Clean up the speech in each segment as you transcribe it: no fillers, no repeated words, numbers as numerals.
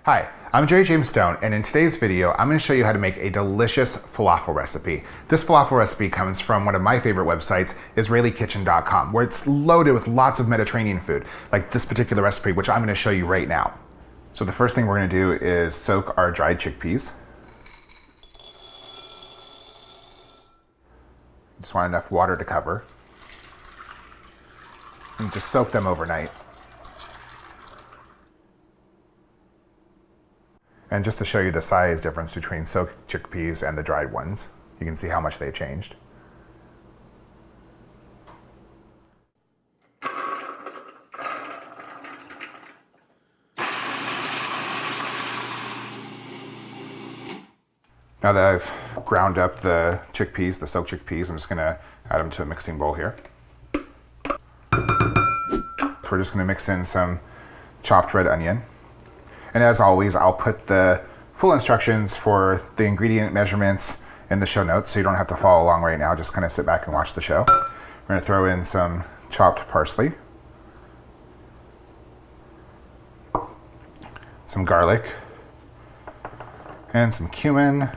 Hi, I'm Jerry James Stone, and in today's video, I'm going to show you how to make a delicious falafel recipe. This falafel recipe comes from one of my favorite websites, IsraeliKitchen.com, where it's loaded with lots of Mediterranean food, like this particular recipe, which I'm going to show you right now. So the first thing we're going to do is soak our dried chickpeas. Just want enough water to cover. And just soak them overnight. And just to show you the size difference between soaked chickpeas and the dried ones, you can see how much they changed. Now that I've ground up the chickpeas, the soaked chickpeas, I'm just going to add them to a mixing bowl here. So we're just going to mix in some chopped red onion. And as always, I'll put the full instructions for the ingredient measurements in the show notes, so you don't have to follow along right now. Just kind of sit back and watch the show. We're going to throw in some chopped parsley, some garlic, and some cumin,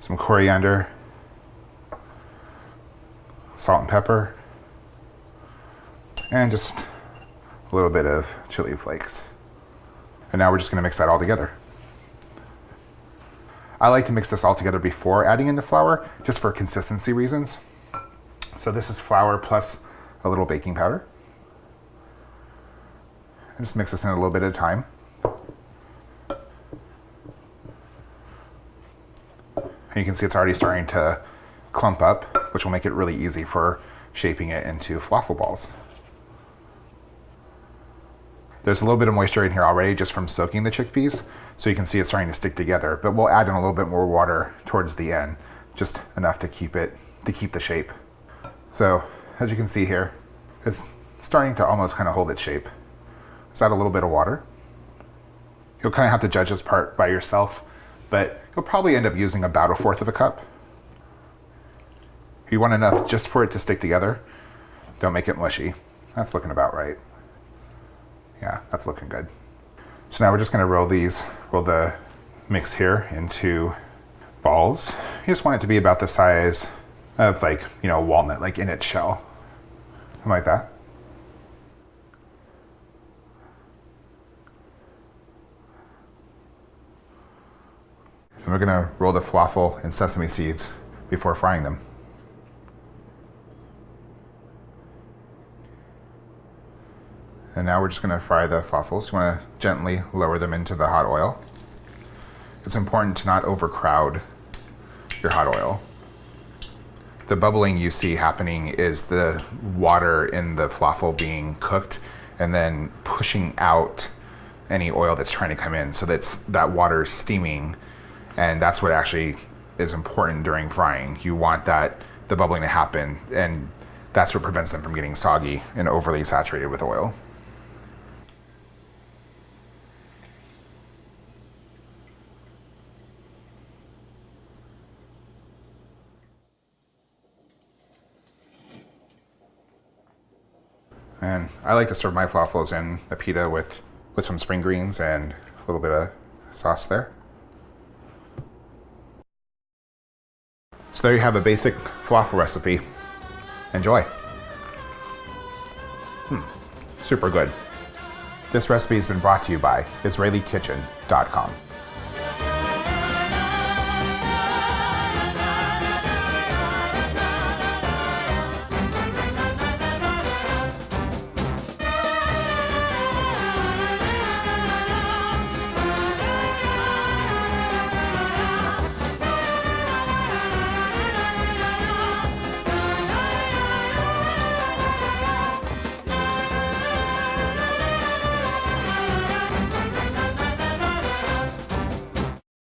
some coriander, salt and pepper, and just a little bit of chili flakes. And now we're just going to mix that all together. I like to mix this all together before adding in the flour, just for consistency reasons. So this is flour plus a little baking powder. And just mix this in a little bit at a time. And you can see it's already starting to clump up, which will make it really easy for shaping it into falafel balls. There's a little bit of moisture in here already just from soaking the chickpeas, so you can see it's starting to stick together, but we'll add in a little bit more water towards the end, just enough to keep the shape. So as you can see here, it's starting to almost kind of hold its shape. Just add a little bit of water. You'll kind of have to judge this part by yourself, but you'll probably end up using about 1/4 of a cup. You want enough just for it to stick together. Don't make it mushy. That's looking about right. Yeah, that's looking good. So now we're just going to roll the mix here into balls. You just want it to be about the size of, like, you know, a walnut, like in its shell. Something like that. And we're going to roll the falafel in sesame seeds before frying them. And now we're just going to fry the falafels. You want to gently lower them into the hot oil. It's important to not overcrowd your hot oil. The bubbling you see happening is the water in the falafel being cooked and then pushing out any oil that's trying to come in. So that water steaming, and that's what actually is important during frying. You want the bubbling to happen, and that's what prevents them from getting soggy and overly saturated with oil. And I like to serve my falafels in a pita with some spring greens and a little bit of sauce there. So there you have a basic falafel recipe. Enjoy. Super good. This recipe has been brought to you by IsraeliKitchen.com.